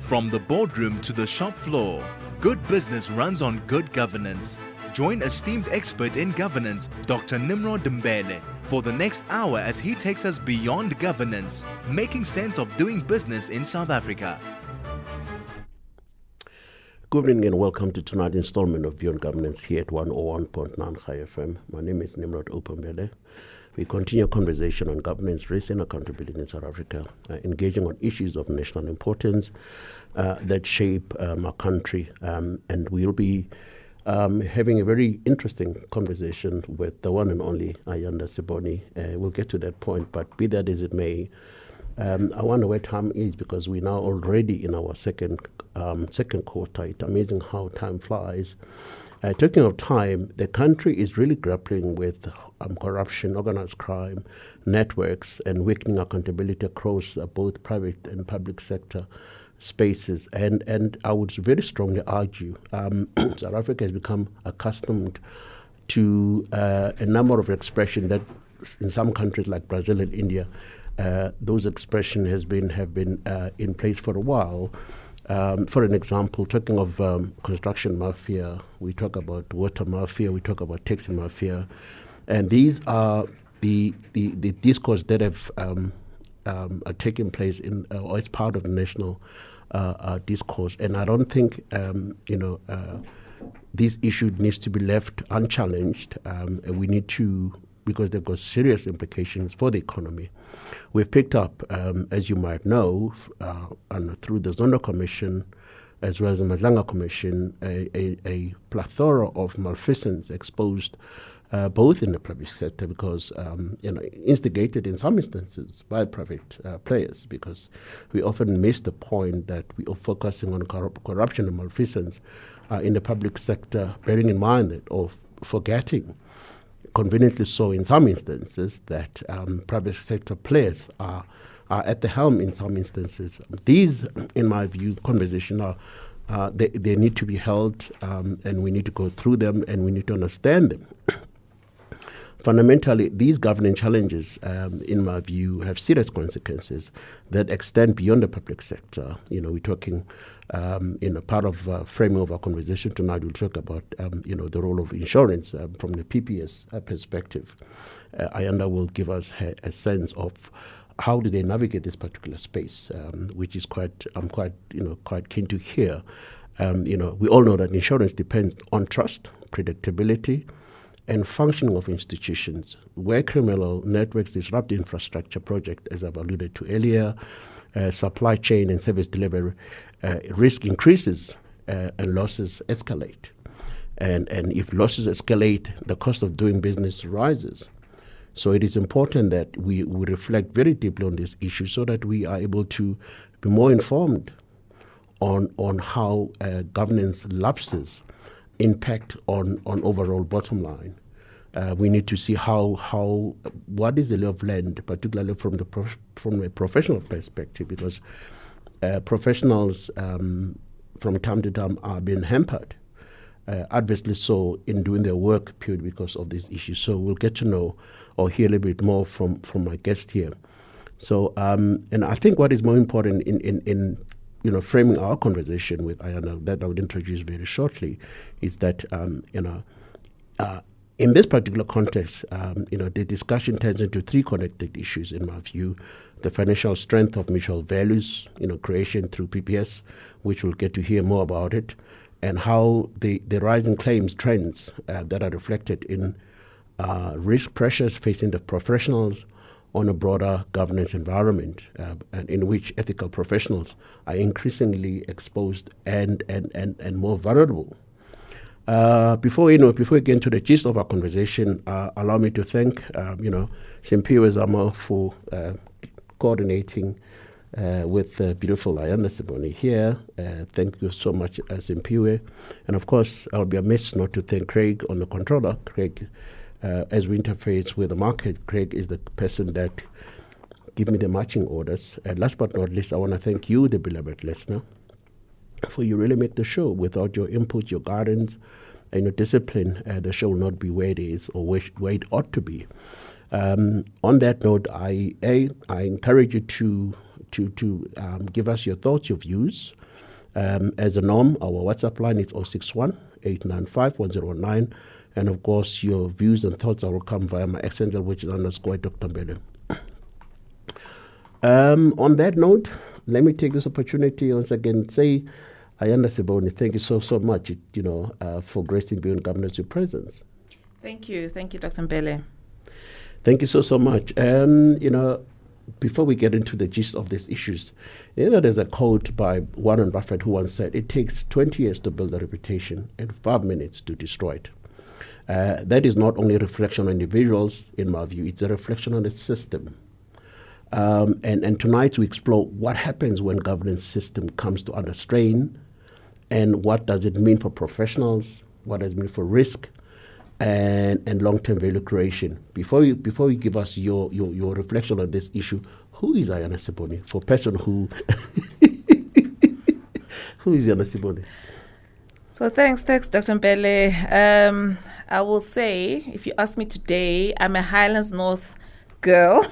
From the boardroom to the shop floor, good business runs on good governance. Join esteemed expert in governance, Dr. Nimrod Mbele, for the next hour as he takes us beyond governance, making sense of doing business in South Africa. Good evening and welcome to tonight's installment of Beyond Governance here at 101.9 High FM. My name is Nimrod Mbele. We continue a conversation on governance, risk and accountability in South Africa, engaging on issues of national importance that shape our country. And we'll be having a very interesting conversation with the one and only Ayanda Seboni. We'll get to that point, but be that as it may, I wonder where time is, because we're now already in our second quarter. It's amazing how time flies. Talking of time, the country is really grappling with corruption, organized crime, networks, and weakening accountability across both private and public sector spaces. And I would very strongly argue South Africa has become accustomed to a number of expressions that in some countries like Brazil and India, those expressions have been in place for a while. For an example, talking of construction mafia, we talk about water mafia, we talk about taxi mafia, and these are the discourse that have are taking place in or as part of the national discourse. And I don't think this issue needs to be left unchallenged. We need to, because they've got serious implications for the economy. We've picked up, as you might know, and through the Zondo Commission, as well as the Madlanga Commission, a plethora of malfeasance exposed both in the private sector, because instigated in some instances by private players, because we often miss the point that we are focusing on corruption and malfeasance in the public sector, bearing in mind that, or forgetting, conveniently so in some instances, that private sector players are at the helm in some instances. These, in my view, conversations are they need to be held, and we need to go through them, and we need to understand them. Fundamentally, these governing challenges, in my view, have serious consequences that extend beyond the public sector. We're talking, part of framing of our conversation tonight, we'll talk about, the role of insurance from the PPS perspective. Ayanda will give us a sense of how do they navigate this particular space, which is I'm quite keen to hear. We all know that insurance depends on trust, predictability, and functioning of institutions. Where criminal networks disrupt infrastructure projects, as I've alluded to earlier, supply chain and service delivery, risk increases and losses escalate. And if losses escalate, the cost of doing business rises. So it is important that we reflect very deeply on this issue so that we are able to be more informed on how governance lapses impact on overall bottom line. We need to see what is the lay of land, particularly from a professional perspective, because professionals from time to time are being hampered, adversely so, in doing their work purely because of this issue. So we'll get to know or hear a little bit more from my guest here. So and I think what is more important in framing our conversation with Ayanda, that I would introduce very shortly, is that in this particular context, the discussion turns into three connected issues, in my view: the financial strength of mutual values, creation through PPS, which we'll get to hear more about it, and how the rising claims trends that are reflected in risk pressures facing the professionals on a broader governance environment, and in which ethical professionals are increasingly exposed and more vulnerable. Before we get into the gist of our conversation, allow me to thank Simpiwe Zama for coordinating with beautiful Ayanda Seboni here. Thank you so much, Simpiwe. And of course, I'll be amiss not to thank Craig on the controller. Craig, as we interface with the market, Craig is the person that give me the marching orders. And last but not least, I want to thank you, the beloved listener, for you really make the show. Without your input, your guidance, and your discipline, the show will not be where it is or where it ought to be. On that note, I encourage you to give us your thoughts, your views, As a norm, our WhatsApp line is 061 895 109. And of course, your views and thoughts are welcome via my extender, which is _ Dr. Mbele. On that note, let me take this opportunity once again say, Ayanda, Seboni, thank you so much, for gracing Beyond Governance with presence. Thank you, Dr. Mbele. Thank you so much. Before we get into the gist of these issues, there's a quote by Warren Buffett who once said, "It takes 20 years to build a reputation and 5 minutes to destroy it." That is not only a reflection on individuals, in my view, it's a reflection on the system. And tonight we explore what happens when governance system comes to under strain, and what does it mean for professionals, what does it mean for risk, and long-term value creation. Before you give us your reflection on this issue, who is Ayanda Seboni? For a person who is Ayanda Seboni? So thanks, Dr. Mbele. I will say, if you ask me today, I'm a Highlands North girl,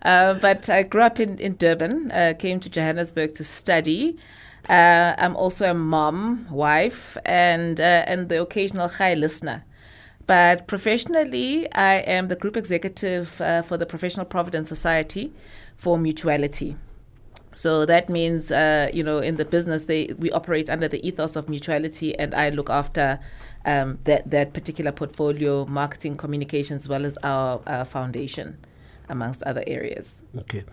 but I grew up in Durban, came to Johannesburg to study. I'm also a mom, wife, and the occasional high listener. But professionally, I am the group executive for the Professional Provident Society for Mutuality. So that means, in the business, we operate under the ethos of mutuality, and I look after that particular portfolio, marketing, communications, as well as our foundation, amongst other areas. Okay.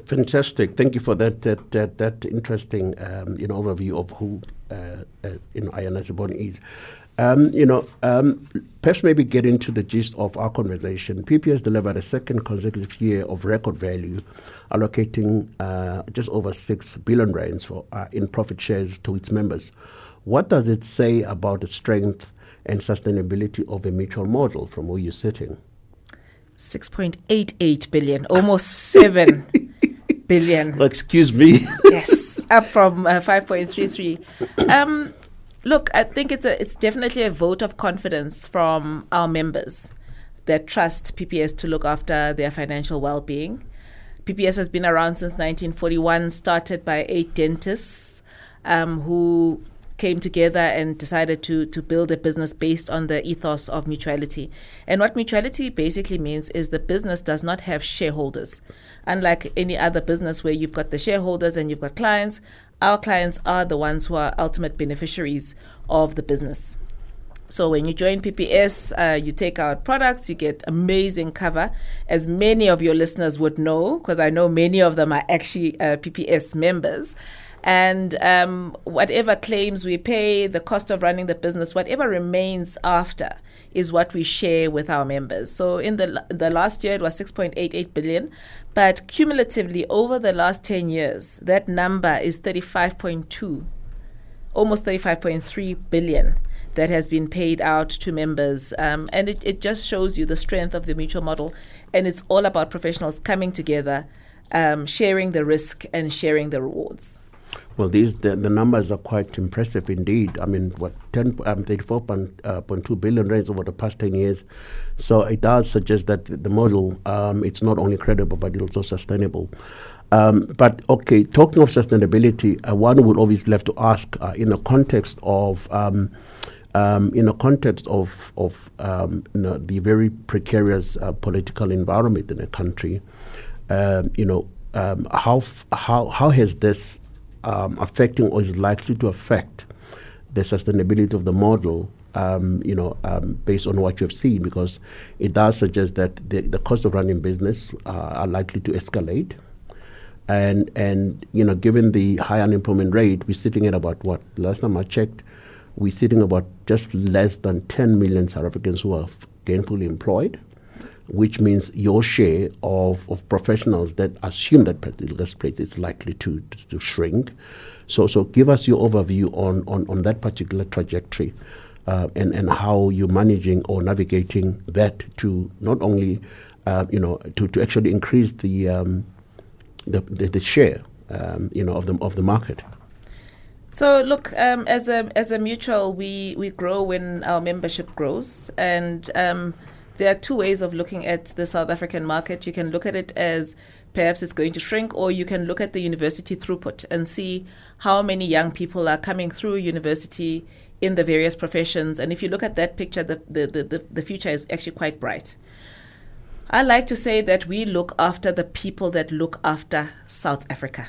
Fantastic. Thank you for that interesting overview of who Ayanda Seboni is. Perhaps maybe get into the gist of our conversation. PPS delivered a second consecutive year of record value, allocating just over 6 billion rands in profit shares to its members. What does it say about the strength and sustainability of a mutual model from where you're sitting? 6.88 billion, almost 7 billion. Excuse me. Yes, up from 5.33. Look, I think it's definitely a vote of confidence from our members that trust PPS to look after their financial well-being. PPS has been around since 1941, started by 8 dentists who came together and decided to build a business based on the ethos of mutuality. And what mutuality basically means is the business does not have shareholders. Unlike any other business where you've got the shareholders and you've got clients, our clients are the ones who are ultimate beneficiaries of the business. So when you join PPS, you take out products, you get amazing cover, as many of your listeners would know, because I know many of them are actually PPS members. And whatever claims we pay, the cost of running the business, whatever remains after is what we share with our members. So in the last year, it was 6.88 billion. But cumulatively, over the last 10 years, that number is 35.2, almost 35.3 billion that has been paid out to members. And it just shows you the strength of the mutual model. And it's all about professionals coming together, sharing the risk and sharing the rewards. Well, the numbers are quite impressive indeed. I mean, 34.2 billion rands over the past 10 years. So it does suggest that the model, it's not only credible, but it's also sustainable. But okay, talking of sustainability, one would always have to ask in the context of the very precarious political environment in the country. How has this affecting or is likely to affect the sustainability of the model, based on what you've seen? Because it does suggest that the cost of running business are likely to escalate. And given the high unemployment rate, we're sitting at about what? Last time I checked, we're sitting about just less than 10 million South Africans who are gainfully employed, which means your share of professionals that assume that particular space is likely to shrink. So give us your overview on that particular trajectory, and how you're managing or navigating that to not only to actually increase the share of the market. So look, as a mutual, we grow when our membership grows, and there are two ways of looking at the South African market. You can look at it as perhaps it's going to shrink, or you can look at the university throughput and see how many young people are coming through university in the various professions. And if you look at that picture, the future is actually quite bright. I like to say that we look after the people that look after South Africa.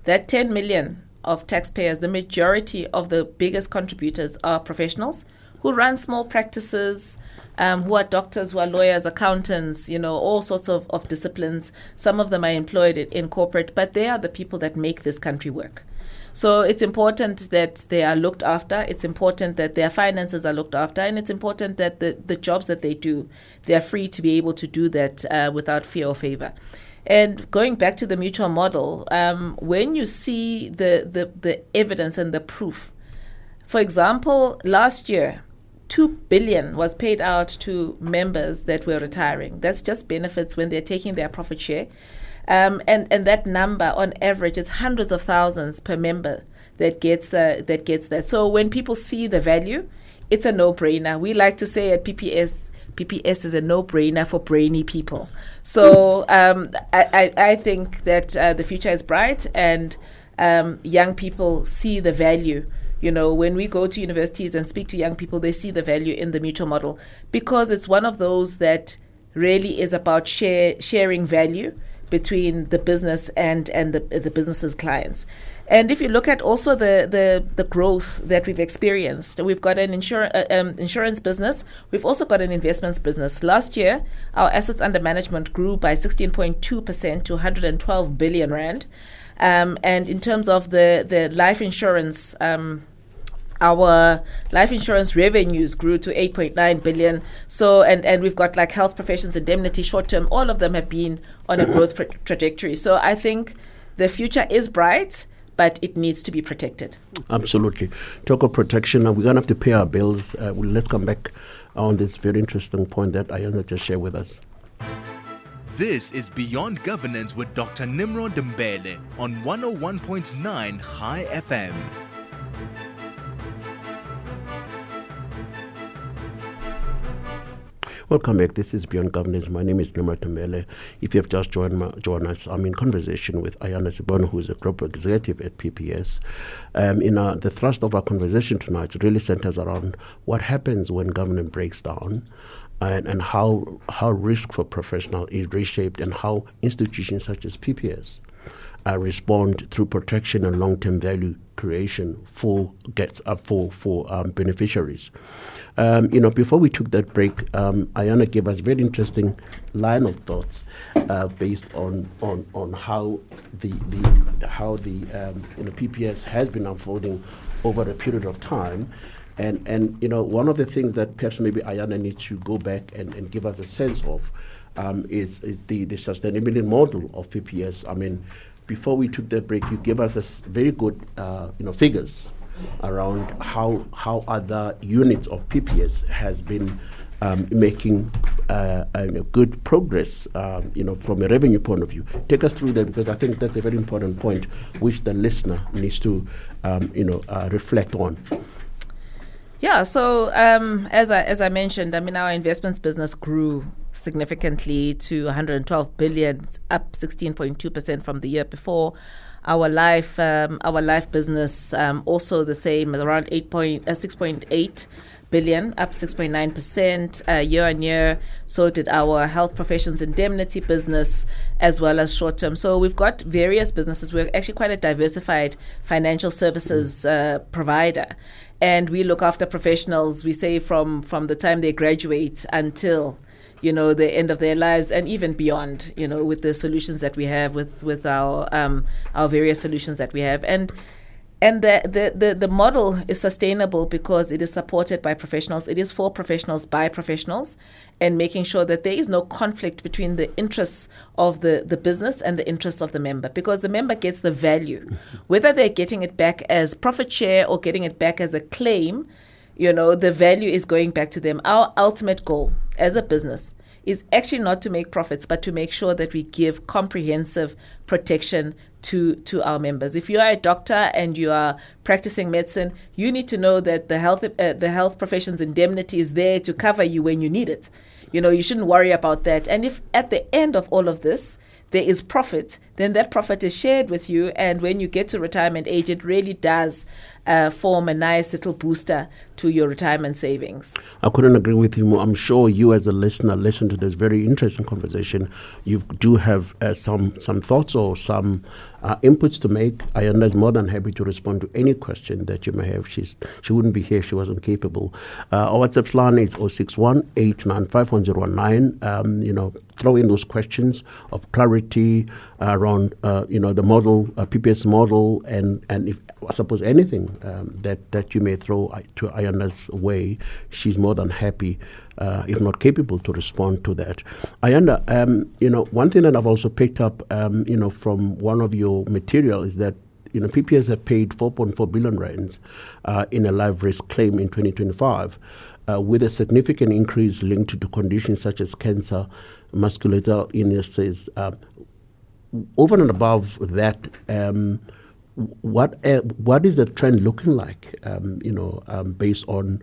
That 10 million of taxpayers, the majority of the biggest contributors are professionals who run small practices, who are doctors, who are lawyers, accountants, all sorts of disciplines. Some of them are employed in corporate, but they are the people that make this country work. So it's important that they are looked after. It's important that their finances are looked after. And it's important that the jobs that they do, they are free to be able to do that without fear or favor. And going back to the mutual model, when you see the evidence and the proof, for example, last year, 2 billion was paid out to members that were retiring. That's just benefits when they're taking their profit share. And that number on average is hundreds of thousands per member that gets that. So when people see the value, it's a no-brainer. We like to say at PPS is a no-brainer for brainy people. So I think that the future is bright, and young people see the value. When we go to universities and speak to young people, they see the value in the mutual model, because it's one of those that really is about sharing value between the business and the business's clients. And if you look at also the growth that we've experienced, we've got an insurance business. We've also got an investments business. Last year, our assets under management grew by 16.2% to 112 billion rand. And in terms of the life insurance, our life insurance revenues grew to 8.9 billion. So, and we've got like health professions, indemnity, short term, all of them have been on a growth trajectory. So I think the future is bright, but it needs to be protected. Absolutely. Talk of protection, we're going to have to pay our bills. Let's come back on this very interesting point that Ayanda just shared with us. This is Beyond Governance with Dr. Nimrod Mbele on 101.9 High FM. Welcome back. This is Beyond Governance. My name is Nimrod Mbele. If you have just joined us, I'm in conversation with Ayanda Seboni, who is a global executive at PPS. The thrust of our conversation tonight really centers around what happens when government breaks down, and how risk for professional is reshaped, and how institutions such as PPS respond through protection and long-term value creation for beneficiaries. Before we took that break, Ayanda gave us a very interesting line of thoughts based on how the PPS has been unfolding over a period of time. And one of the things that perhaps maybe Ayanda needs to go back and give us a sense of is the sustainability model of PPS. I mean, before we took that break, you gave us very good figures around how other units of PPS has been making good progress, from a revenue point of view. Take us through that, because I think that's a very important point which the listener needs to reflect on. Yeah, so as I mentioned, our investments business grew significantly to 112 billion, up 16.2% from the year before. Our life business also the same, around 6.8 billion, up 6.9% year on year. So did our health professions indemnity business, as well as short term. So we've got various businesses. We're actually quite a diversified financial services provider. And we look after professionals, we say from the time they graduate until, the end of their lives, and even beyond, with the solutions that we have, with our various solutions that we have. And the model is sustainable because it is supported by professionals. It is for professionals by professionals, and making sure that there is no conflict between the interests of the business and the interests of the member, because the member gets the value. Whether they're getting it back as profit share or getting it back as a claim, the value is going back to them. Our ultimate goal as a business is actually not to make profits, but to make sure that we give comprehensive protection to our members. If you are a doctor and you are practicing medicine, you need to know that the health profession's indemnity is there to cover you when you need it. You shouldn't worry about that. And if at the end of all of this there is profit, then that profit is shared with you. And when you get to retirement age, it really does form a nice little booster to your retirement savings. I couldn't agree with you more. I'm sure you as a listener listen to this very interesting conversation. You do have some thoughts or some inputs to make. Ayanda is more than happy to respond to any question that you may have. She wouldn't be here if she wasn't capable. Our WhatsApp line is 061 895 1019. Throw in those questions of clarity around the model, PPS model, and if I suppose anything that you may throw to Ayanda's way. She's more than happy, if not capable, to respond to that. Ayanda, one thing that I've also picked up, from one of your material is that PPS have paid 4.4 billion rands in a life risk claim in 2025, with a significant increase linked to conditions such as cancer, musculoskeletal illnesses. Over and above that, what is the trend looking like? Based on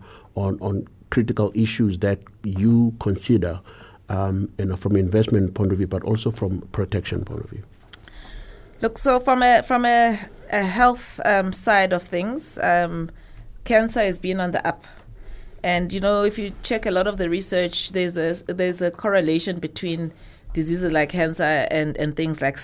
critical issues that you consider, from an investment point of view, but also from protection point of view. Look, so from a health side of things, cancer has been on the up. And if you check a lot of the research, there's a correlation between diseases like cancer and things like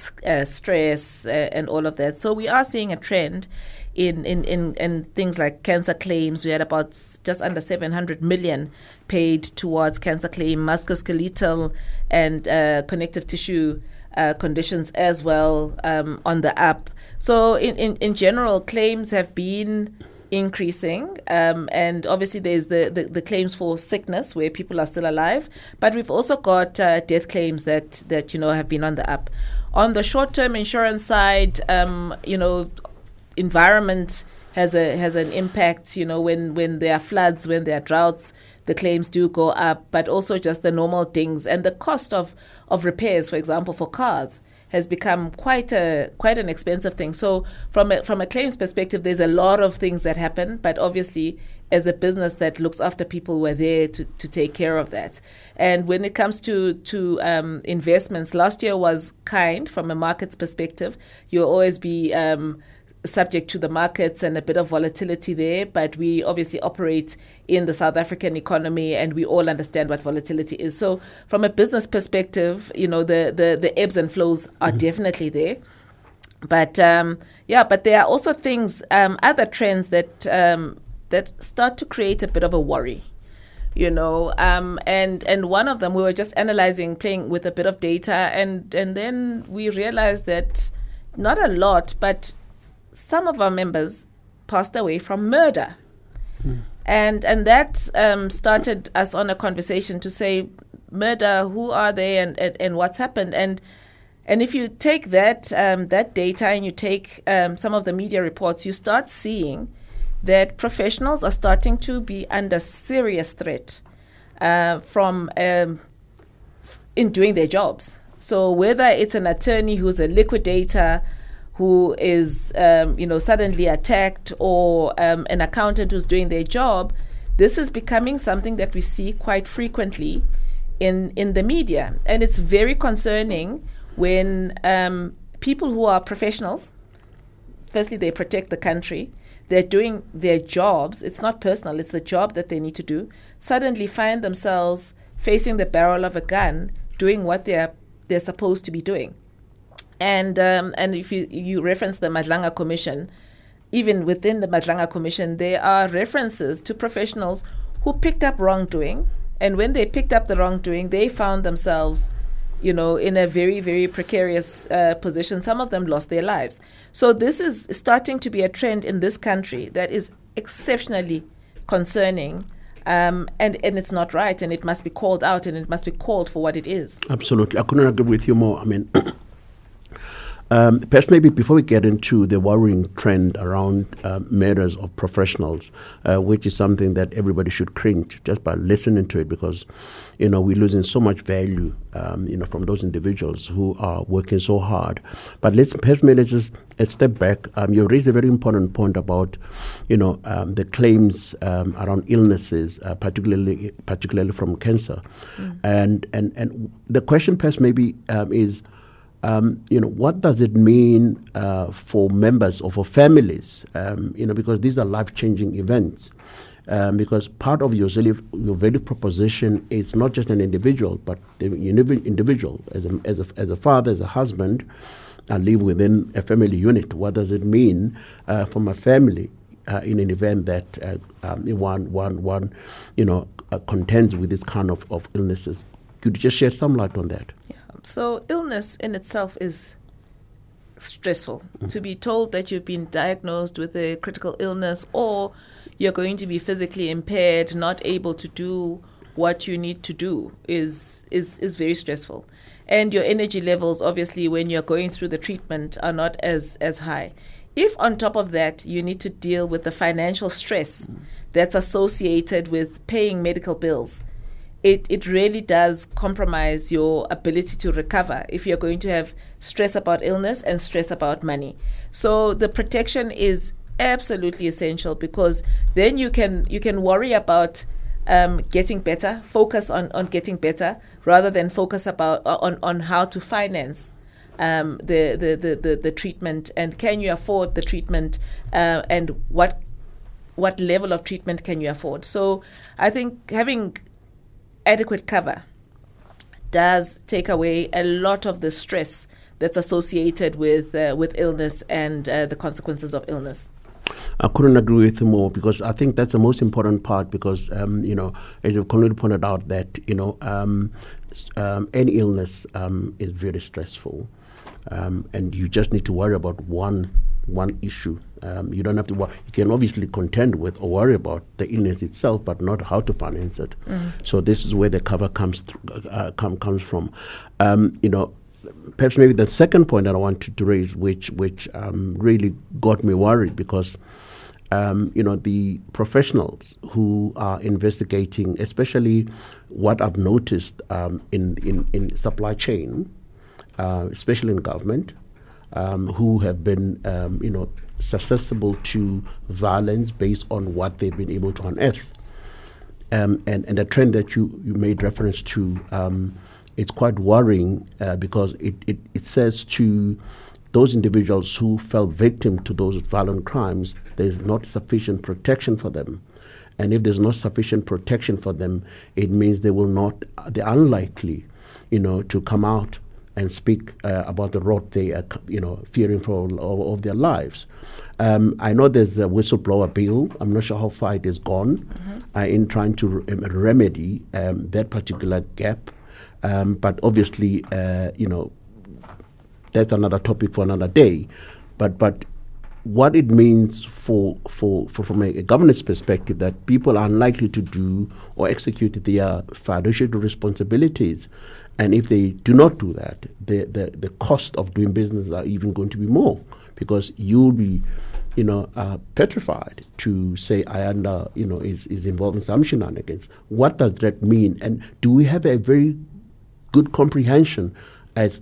stress and all of that. So we are seeing a trend in things like cancer claims. We had about just under 700 million paid towards cancer claim, musculoskeletal and connective tissue conditions as well on the up. So in general, claims have been increasing, and obviously there's the claims for sickness where people are still alive, but we've also got death claims that have been on the up. On the short-term insurance side, environment has an impact. When there are floods, when there are droughts, the claims do go up, but also just the normal things and the cost of repairs, for example, for cars, has become quite an expensive thing. So from a claims perspective, there's a lot of things that happen, but obviously as a business that looks after people, we're there to take care of that. And when it comes to investments, last year was kind from a markets perspective. You'll always be subject to the markets and a bit of volatility there, but we obviously operate in the South African economy and we all understand what volatility is. So from a business perspective, the ebbs and flows are definitely there. But but there are also things, other trends that start to create a bit of a worry. And one of them, we were just analyzing, playing with a bit of data, and then we realized that not a lot, but some of our members passed away from murder. And that started us on a conversation to say, murder, who are they and what's happened? And if you take that data and you take some of the media reports, you start seeing that professionals are starting to be under serious threat from in doing their jobs. So whether it's an attorney who's a liquidator who is suddenly attacked, or an accountant who's doing their job, this is becoming something that we see quite frequently in the media. And it's very concerning when people who are professionals, firstly, they protect the country, they're doing their jobs, it's not personal, it's the job that they need to do, suddenly find themselves facing the barrel of a gun, doing what they're supposed to be doing. And if you reference the Madlanga Commission, even within the Madlanga Commission, there are references to professionals who picked up wrongdoing. And when they picked up the wrongdoing, they found themselves, in a very, very precarious position. Some of them lost their lives. So this is starting to be a trend in this country that is exceptionally concerning. And it's not right, and it must be called out, and it must be called for what it is. Absolutely. I couldn't agree with you more. I mean, Perhaps maybe before we get into the worrying trend around murders of professionals, which is something that everybody should cringe just by listening to it, because, we're losing so much value, from those individuals who are working so hard. But let's just step back. You raised a very important point about, the claims around illnesses, particularly from cancer, and the question perhaps maybe is, what does it mean for members or for families? Because these are life-changing events. Because part of your value proposition is not just an individual, but the individual as a father, as a husband, and live within a family unit. What does it mean for my family in an event that one contends with this kind of illnesses? Could you just shed some light on that? Yeah. So illness in itself is stressful. To be told that you've been diagnosed with a critical illness, or you're going to be physically impaired, not able to do what you need to do, is very stressful. And your energy levels, obviously, when you're going through the treatment, are not as high. If on top of that, you need to deal with the financial stress that's associated with paying medical bills, it really does compromise your ability to recover if you're going to have stress about illness and stress about money. So the protection is absolutely essential, because then you can worry about getting better, focus on getting better, rather than focus on how to finance the treatment, and can you afford the treatment, and what level of treatment can you afford. So I think having adequate cover does take away a lot of the stress that's associated with illness and the consequences of illness. I couldn't agree with you more, because I think that's the most important part, because, as you've clearly pointed out, that, any illness is very stressful, and you just need to worry about one issue. You don't have to worry. You can obviously contend with or worry about the illness itself, but not how to finance it. So this is where the cover comes from. Perhaps maybe the second point that I wanted to raise, which really got me worried, because the professionals who are investigating, especially what I've noticed in supply chain, especially in government, who have been susceptible to violence based on what they've been able to unearth, and the trend that you made reference to. It's quite worrying, because it says to those individuals who fell victim to those violent crimes, there's not sufficient protection for them. And if there's not sufficient protection for them, it means they're unlikely, to come out and speak about the road they are, fearing for all of their lives. I know there's a whistleblower bill. I'm not sure how far it has gone in trying to remedy that particular gap. But obviously, that's another topic for another day. But what it means from a governance perspective, that people are unlikely to do or execute their fiduciary responsibilities, and if they do not do that, the cost of doing business are even going to be more, because you'll be, petrified to say Ayanda, is involved in some shenanigans. What does that mean? And do we have a very good comprehension as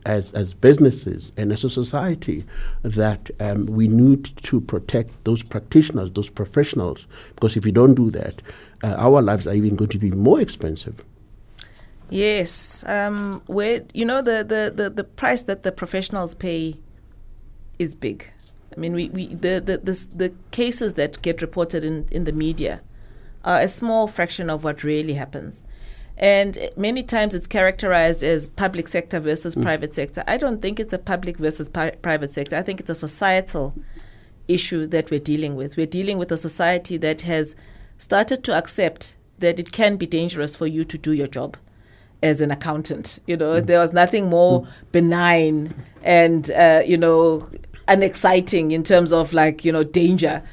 businesses and as a society that we need to protect those practitioners, those professionals? Because if we don't do that, our lives are even going to be more expensive. Yes, where the price that the professionals pay is big. I mean, the cases that get reported in the media are a small fraction of what really happens. And many times it's characterized as public sector versus private sector. I don't think it's a public versus private sector. I think it's a societal issue that we're dealing with. We're dealing with a society that has started to accept that it can be dangerous for you to do your job as an accountant. There was nothing more benign and, unexciting in terms of danger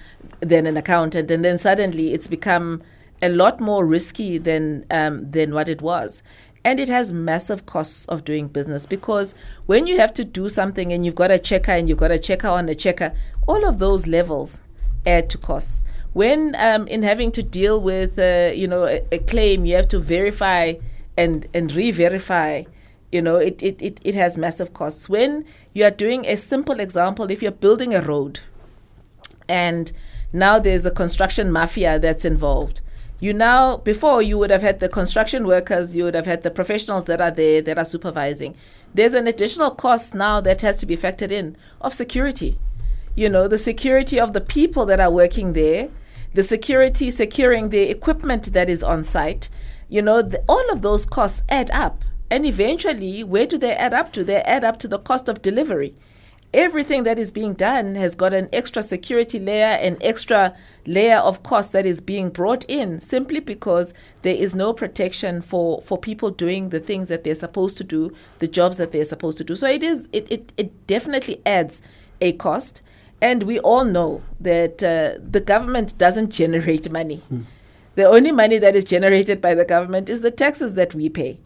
than an accountant. And then suddenly it's become a lot more risky than what it was. And it has massive costs of doing business, because when you have to do something and you've got a checker and you've got a checker on a checker, all of those levels add to costs. When in having to deal with a claim, you have to verify and re-verify, it has massive costs. When you are doing a simple example, if you're building a road and now there's a construction mafia that's involved, before you would have had the construction workers, you would have had the professionals that are there, that are supervising. There's an additional cost now that has to be factored in of security. The security of the people that are working there, the security securing the equipment that is on site. All of those costs add up. And eventually, where do they add up to? They add up to the cost of delivery. Everything that is being done has got an extra security layer, an extra layer of cost that is being brought in, simply because there is no protection for people doing the things that they're supposed to do, the jobs that they're supposed to do. So it definitely adds a cost. And we all know that the government doesn't generate money. The only money that is generated by the government is the taxes that we pay.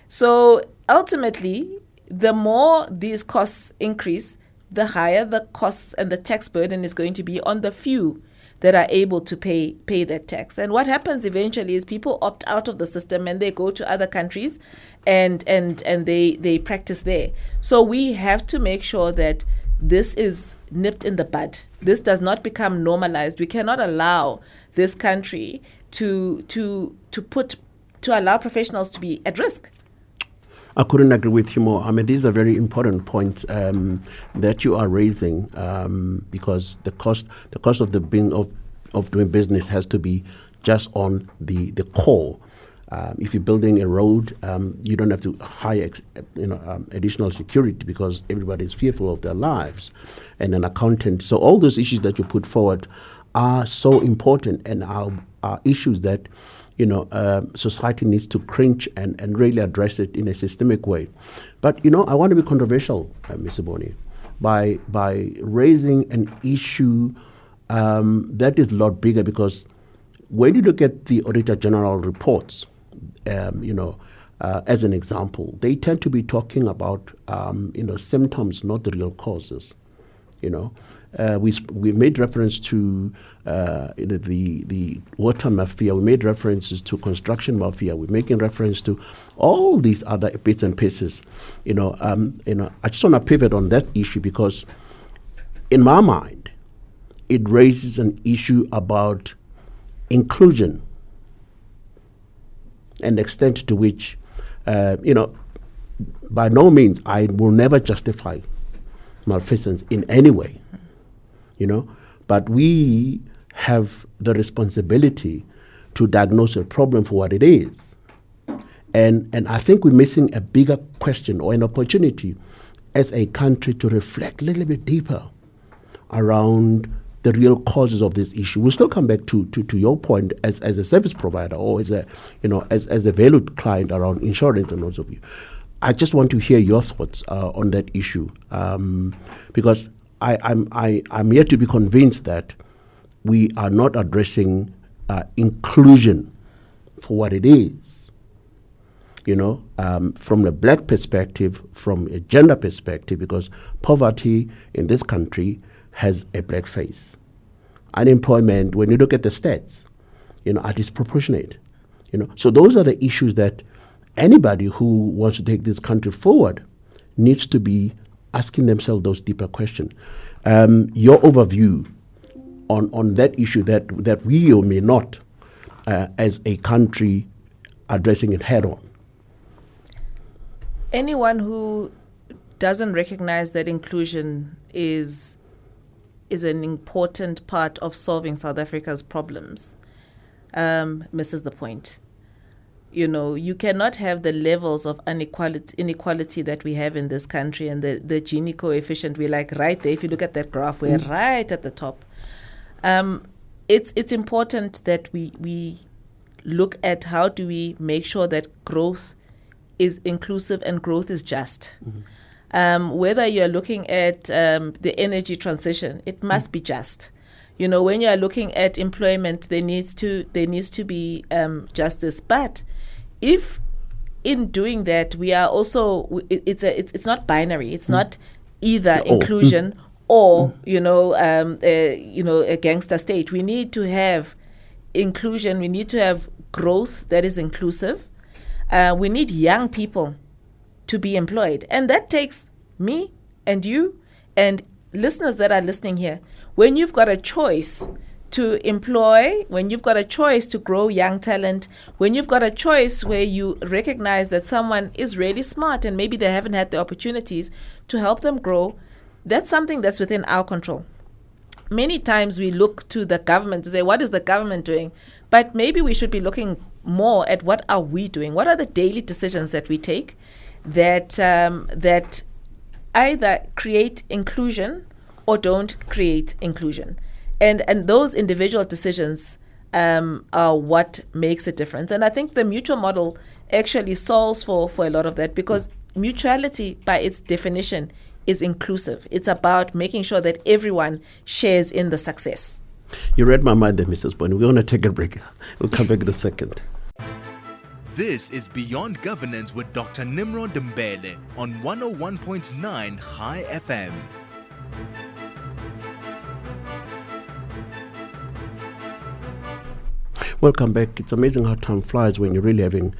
So ultimately, the more these costs increase, the higher the costs and the tax burden is going to be on the few that are able to pay that tax. And what happens eventually is people opt out of the system and they go to other countries and they practice there. So we have to make sure that this is nipped in the bud. This does not become normalized. We cannot allow this country to allow professionals to be at risk. I couldn't agree with you more. I mean, these are very important points that you are raising, because the cost of doing business has to be just on the core. If you're building a road, you don't have to hire additional security because everybody is fearful of their lives, and an accountant. So all those issues that you put forward are so important and are issues that society needs to cringe and really address it in a systemic way. But I want to be controversial, Ms. Seboni, by raising an issue that is a lot bigger, because when you look at the Auditor General reports, as an example, they tend to be talking about symptoms, not the real causes. We made reference to the water mafia. We made references to construction mafia. We're making reference to all these other bits and pieces. I just want to pivot on that issue because, in my mind, it raises an issue about inclusion and the extent to which, by no means, I will never justify malfeasance in any way, but we have the responsibility to diagnose a problem for what it is. And I think we're missing a bigger question or an opportunity as a country to reflect a little bit deeper around the real causes of this issue. We'll still come back to your point as a service provider or as a valued client around insurance and those of you. I just want to hear your thoughts on that issue, because I'm yet to be convinced that we are not addressing inclusion for what it is. From a black perspective, from a gender perspective, because poverty in this country has a black face. Unemployment, when you look at the stats, are disproportionate. So those are the issues that anybody who wants to take this country forward needs to be asking themselves those deeper questions. Your overview on that issue that we or may not, as a country, addressing it head on. Anyone who doesn't recognize that inclusion is an important part of solving South Africa's problems misses the point. You cannot have the levels of inequality that we have in this country, and the Gini coefficient, we're like right there. If you look at that graph, we're right at the top. It's important that we look at how do we make sure that growth is inclusive and growth is just. Mm-hmm. Whether you're looking at the energy transition, it must be just. When you are looking at employment, there needs to be justice. But if in doing that, we are also, it's not binary. It's not either inclusion or a gangster state. We need to have inclusion. We need to have growth that is inclusive. We need young people to be employed, and that takes me and you and listeners that are listening here. When you've got a choice to employ, when you've got a choice to grow young talent, when you've got a choice where you recognize that someone is really smart and maybe they haven't had the opportunities to help them grow, that's something that's within our control. Many times we look to the government to say, what is the government doing? But maybe we should be looking more at what are we doing? What are the daily decisions that we take that either create inclusion or don't create inclusion? And those individual decisions are what makes a difference. And I think the mutual model actually solves for a lot of that, because mutuality, by its definition, is inclusive. It's about making sure that everyone shares in the success. You read my mind there, Mrs. Seboni. We're going to take a break. We'll come back in a second. This is Beyond Governance with Dr. Nimrod Mbele on 101.9 High FM. Welcome back. It's amazing how time flies when you're really having,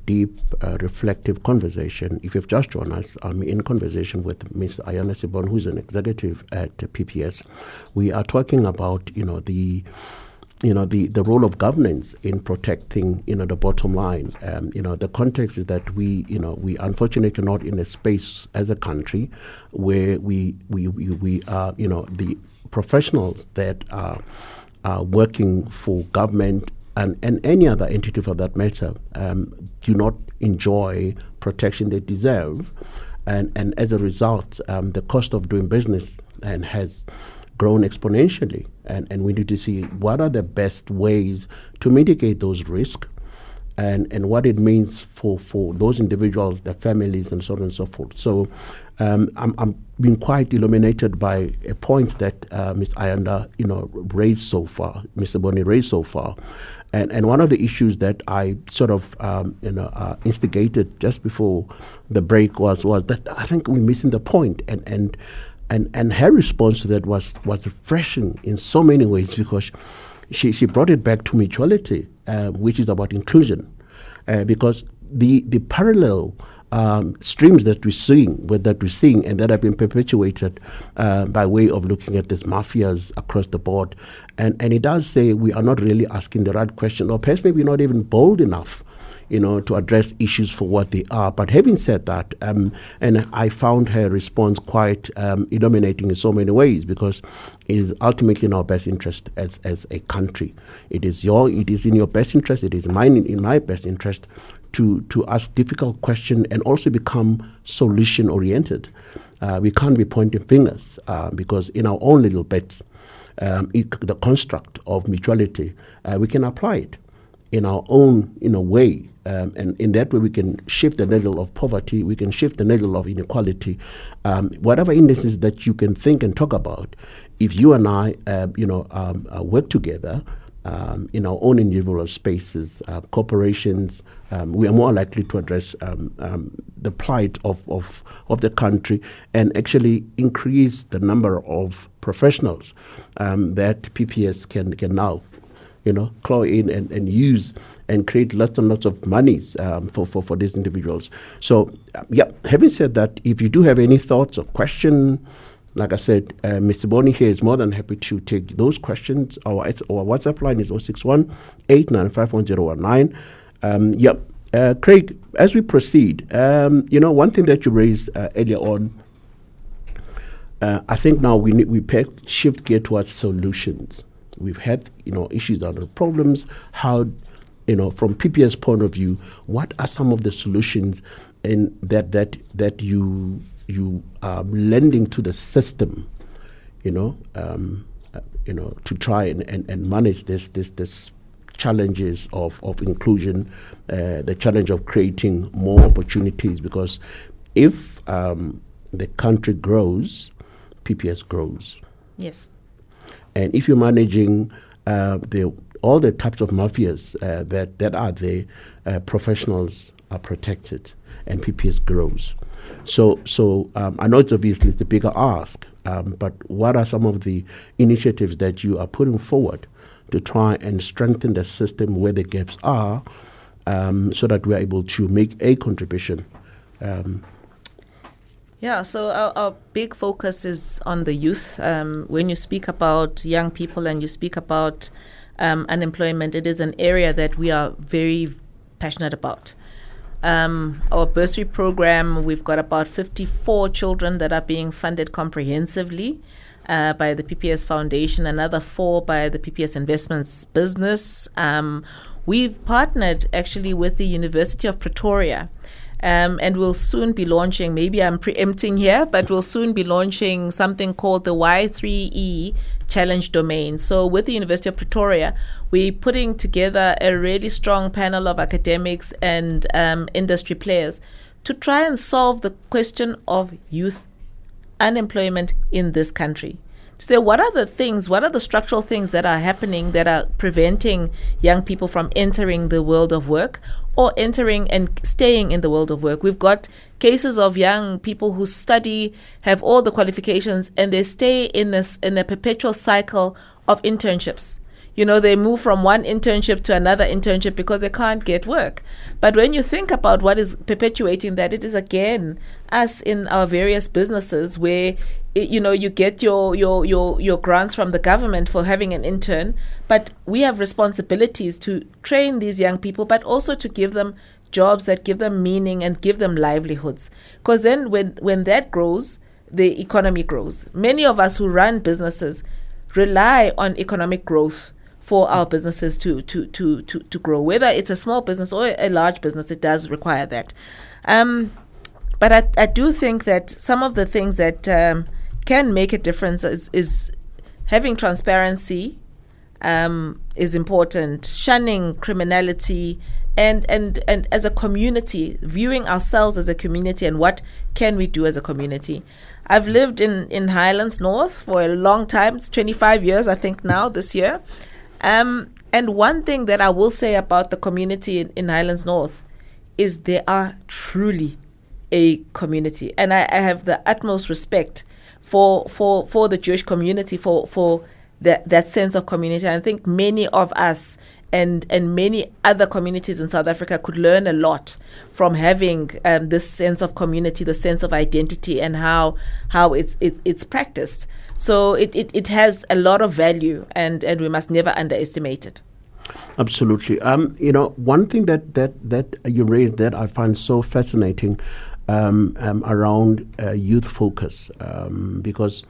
deep, reflective conversation. If you've just joined us, I'm in conversation with Ms. Ayanda Seboni, who's an executive at PPS. We are talking about, the role of governance in protecting, the bottom line. The context is that we unfortunately are not in a space as a country where we are, the professionals that are working for government and any other entity for that matter do not enjoy protection they deserve, and as a result the cost of doing business has grown exponentially, and we need to see what are the best ways to mitigate those risks and what it means for those individuals, their families, and so on and so forth. So I'm being quite illuminated by a point that Ms. Ayanda, raised so far, Ms. Seboni raised so far. And one of the issues that I sort of, instigated just before the break was that I think we're missing the point. And her response to that was refreshing in so many ways, because she brought it back to mutuality, which is about inclusion, because the parallel streams that we're seeing and that have been perpetuated by way of looking at these mafias across the board, and it does say we are not really asking the right question, or perhaps maybe not even bold enough, to address issues for what they are. But having said that, and I found her response quite illuminating in so many ways, because it is ultimately in our best interest as a country. It is in your best interest, it is in my best interest to ask difficult questions and also become solution oriented. We can't be pointing fingers because in our own little bits, the construct of mutuality, we can apply it in our own way. And in that way, we can shift the needle of poverty, we can shift the needle of inequality. Whatever indices that you can think and talk about, if you and I, work together in our own individual spaces, corporations, we are more likely to address the plight of the country and actually increase the number of professionals that PPS can now claw in and use and create lots and lots of monies for these individuals. So, having said that, if you do have any thoughts or questions, like I said, Ms. Seboni here is more than happy to take those questions. Our WhatsApp line is 061 895 1019. Craig, as we proceed, one thing that you raised earlier on, I think now we shift gear towards solutions. We've had issues and problems. How, from PPS point of view, what are some of the solutions in that you are lending to the system, to try and manage this challenges of inclusion, the challenge of creating more opportunities, because if the country grows, PPS grows. Yes. And if you're managing the all the types of mafias that are there, professionals are protected and PPS grows. So I know it's a bigger ask, but what are some of the initiatives that you are putting forward to try and strengthen the system where the gaps are, so that we're able to make a contribution? So our big focus is on the youth. When you speak about young people and you speak about unemployment, it is an area that we are very passionate about. Our bursary program, we've got about 54 children that are being funded comprehensively by the PPS Foundation, another 4 by the PPS Investments business. We've partnered actually with the University of Pretoria, and we'll soon be launching, maybe I'm preempting here, but we'll soon be launching something called the Y3E Challenge Domain. So with the University of Pretoria, we're putting together a really strong panel of academics and industry players to try and solve the question of youth unemployment in this country. To say, what are the structural things that are happening that are preventing young people from entering the world of work or entering and staying in the world of work? We've got cases of young people who study, have all the qualifications, and they stay in a perpetual cycle of internships. They move from one internship to another internship because they can't get work. But when you think about what is perpetuating that, it is again us in our various businesses where you get your grants from the government for having an intern, but we have responsibilities to train these young people, but also to give them jobs that give them meaning and give them livelihoods. Because then when that grows, the economy grows. Many of us who run businesses rely on economic growth for our businesses to grow. Whether it's a small business or a large business, it does require that. But I do think that some of the things that can make a difference is having transparency is important, shunning criminality, and as a community, viewing ourselves as a community and what can we do as a community. I've lived in Highlands North for a long time. It's 25 years, I think, now this year. And one thing that I will say about the community in Highlands North is they are truly a community. And I have the utmost respect for the Jewish community, for that sense of community. I think many of us and many other communities in South Africa could learn a lot from having this sense of community, the sense of identity, and how it's practiced. So it has a lot of value, and we must never underestimate it. Absolutely. One thing that you raised that I find so fascinating around youth focus, because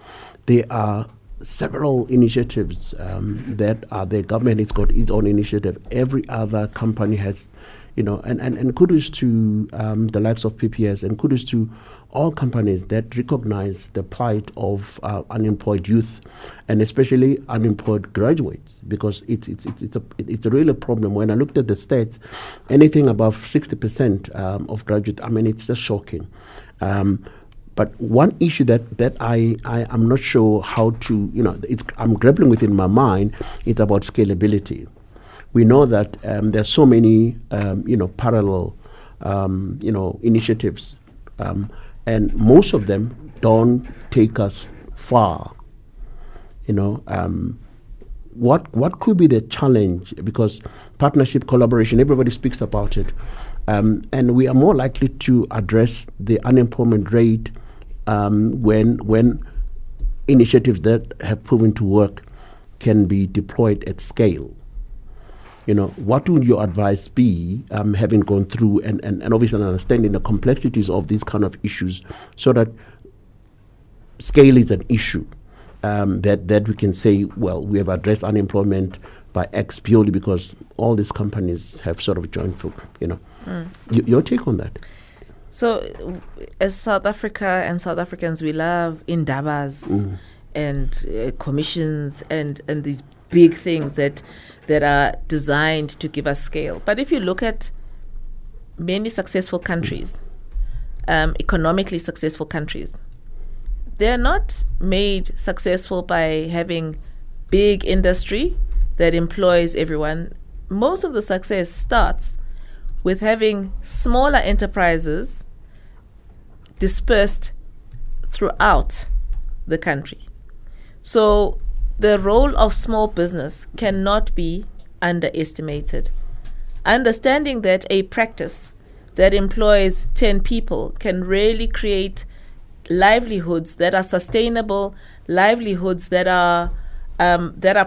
there are several initiatives that are the government has got its own initiative. Every other company has, and kudos to the likes of PPS, and kudos to all companies that recognize the plight of unemployed youth, and especially unemployed graduates, because it's a real problem. When I looked at the stats, anything above 60% of graduates, it's just shocking. But one issue that I am not sure how to, I'm grappling with in my mind, it's about scalability. We know that there's so many, parallel, initiatives, and most of them don't take us far. What could be the challenge? Because partnership, collaboration, everybody speaks about it, and we are more likely to address the unemployment rate when initiatives that have proven to work can be deployed at scale. What would your advice be, having gone through and obviously understanding the complexities of these kind of issues, so that scale is an issue, that we can say, well, we have addressed unemployment by X purely because all these companies have sort of joined for, your take on that? So, as South Africa and South Africans, we love indabas and commissions and these big things that are designed to give us scale. But if you look at many successful countries, economically successful countries, they're not made successful by having big industry that employs everyone, most of the success starts with having smaller enterprises dispersed throughout the country. So the role of small business cannot be underestimated. Understanding that a practice that employs 10 people can really create livelihoods that are sustainable, livelihoods that are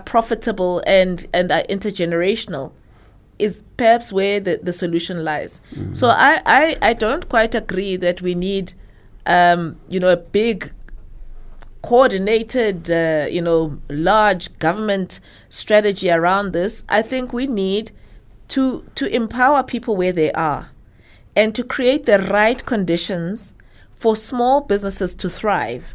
profitable and are intergenerational, is perhaps where the solution lies. So I don't quite agree that we need a big coordinated large government strategy around this. I think we need to empower people where they are and to create the right conditions for small businesses to thrive.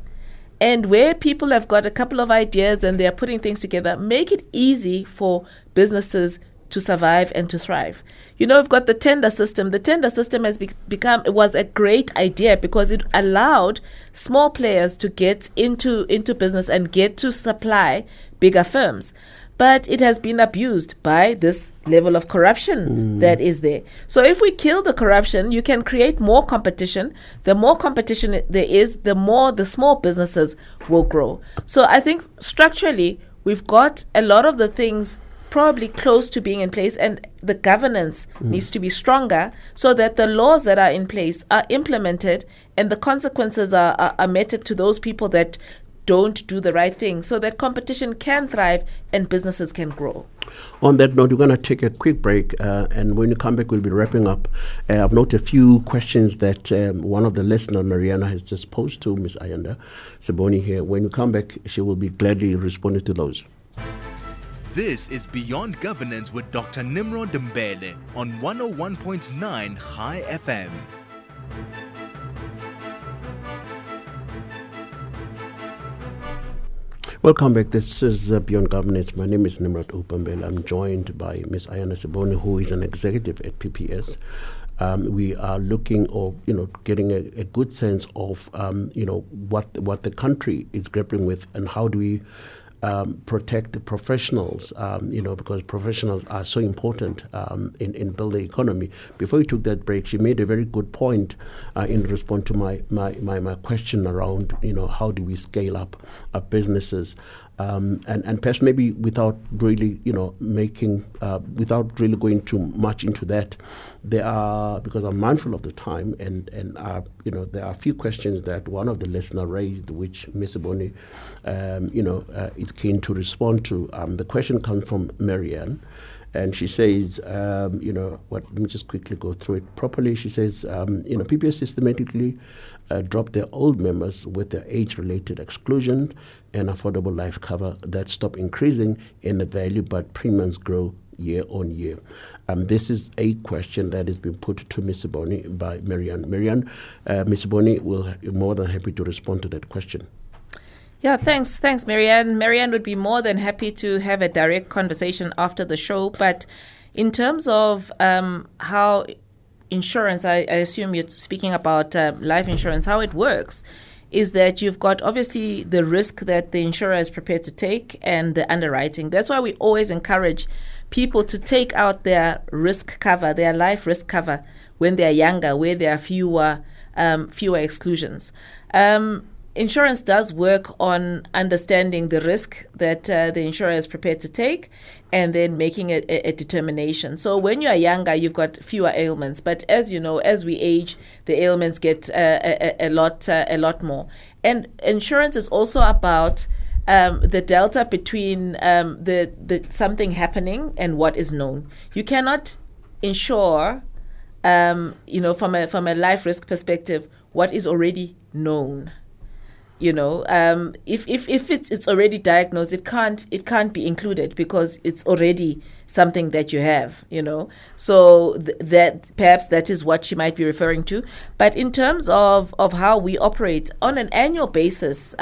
And where people have got a couple of ideas and they're putting things together, make it easy for businesses to survive and to thrive. We've got the tender system. The tender system has it was a great idea because it allowed small players to get into business and get to supply bigger firms. But it has been abused by this level of corruption that is there. So if we kill the corruption, you can create more competition. The more competition there is, the more the small businesses will grow. So I think structurally, we've got a lot of the things probably close to being in place, and the governance needs to be stronger so that the laws that are in place are implemented and the consequences are meted to those people that don't do the right thing, so that competition can thrive and businesses can grow. On that note, we're going to take a quick break, and when you come back, we'll be wrapping up. I've noted a few questions that one of the listeners, Mariana, has just posed to Ms. Ayanda Seboni here. When you come back, she will be gladly responding to those. This is Beyond Governance with Dr. Nimrod Dembele on 101.9 High FM. Welcome back. This is Beyond Governance. My name is Nimrod Dembele. I'm joined by Ms. Ayanda Seboni, who is an executive at PPS. We are looking or getting a good sense of what the country is grappling with and how do we protect the professionals, because professionals are so important in building the economy. Before we took that break, she made a very good point in response to my question around, how do we scale up our businesses, and perhaps maybe without really, without really going too much into that. There are, because I'm mindful of the time, and there are a few questions that one of the listeners raised, which Ms. Seboni, is keen to respond to. The question comes from Marianne, and she says, let me just quickly go through it properly. She says, PPS systematically drop their old members with their age-related exclusion and affordable life cover that stop increasing in the value, but premiums grow year on year. This is a question that has been put to Ms. Seboni by Marianne. Ms. Seboni will be more than happy to respond to that question. Yeah, thanks, Marianne. Marianne would be more than happy to have a direct conversation after the show. But in terms of how insurance, I assume you're speaking about life insurance, how it works is that you've got obviously the risk that the insurer is prepared to take and the underwriting. That's why we always encourage people to take out their risk cover, their life risk cover, when they're younger, where there are fewer exclusions. Insurance does work on understanding the risk that the insurer is prepared to take and then making a determination. So when you are younger, you've got fewer ailments. But as you know, as we age, the ailments get a lot more. And insurance is also about the delta between the something happening and what is known. You cannot insure, from a life risk perspective, what is already known. If it's already diagnosed, it can't be included because it's already something that you have. So that perhaps that is what she might be referring to. But in terms of how we operate on an annual basis,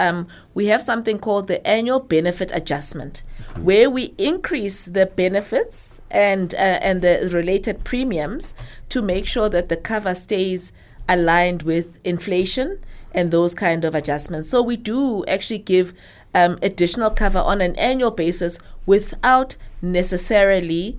we have something called the annual benefit adjustment, where we increase the benefits and the related premiums to make sure that the cover stays aligned with inflation and those kind of adjustments. So we do actually give additional cover on an annual basis without necessarily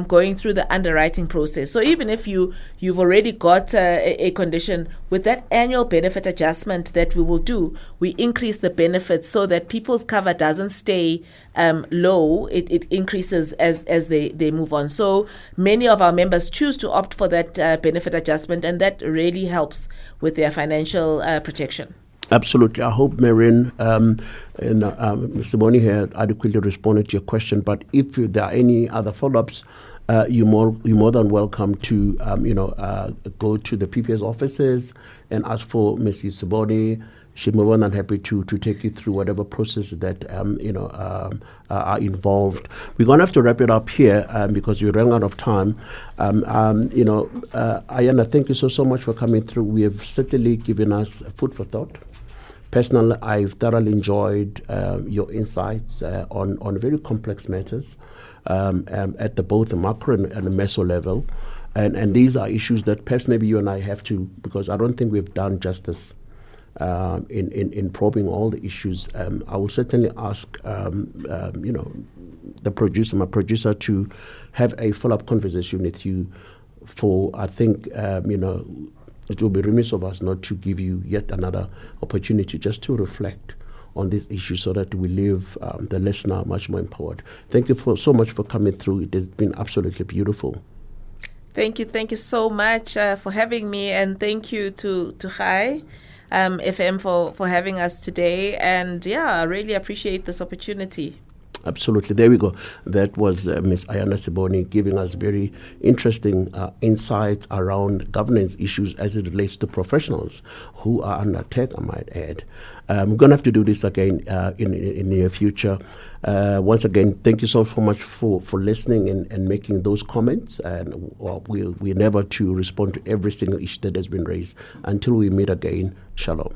going through the underwriting process. So even if you've already got a condition, with that annual benefit adjustment that we will do, we increase the benefits so that people's cover doesn't stay low. It increases as they move on. So many of our members choose to opt for that benefit adjustment, and that really helps with their financial protection. Absolutely. I hope, Marin and Seboni here adequately responded to your question. But if there are any other follow-ups, you're more than welcome to go to the PPS offices and ask for Mrs. Seboni. She's more than happy to take you through whatever processes that are involved. We're going to have to wrap it up here because we're running out of time. Ayanda, thank you so much for coming through. We have certainly given us food for thought. Personally, I've thoroughly enjoyed your insights on very complex matters at both the macro and the meso level. And these are issues that perhaps maybe you and I have to, because I don't think we've done justice in probing all the issues. I will certainly ask, my producer, to have a follow-up conversation with you for, I think, it will be remiss of us not to give you yet another opportunity just to reflect on this issue so that we leave the listener much more empowered. Thank you so much for coming through. It has been absolutely beautiful. Thank you so much for having me, and thank you to Chai FM for having us today. And I really appreciate this opportunity. Absolutely. There we go. That was Ms. Ayanda Seboni giving us very interesting insights around governance issues as it relates to professionals who are under attack, I might add. We're going to have to do this again in the near future. Once again, thank you so much for listening and making those comments. And we're never to respond to every single issue that has been raised. Until we meet again, shalom.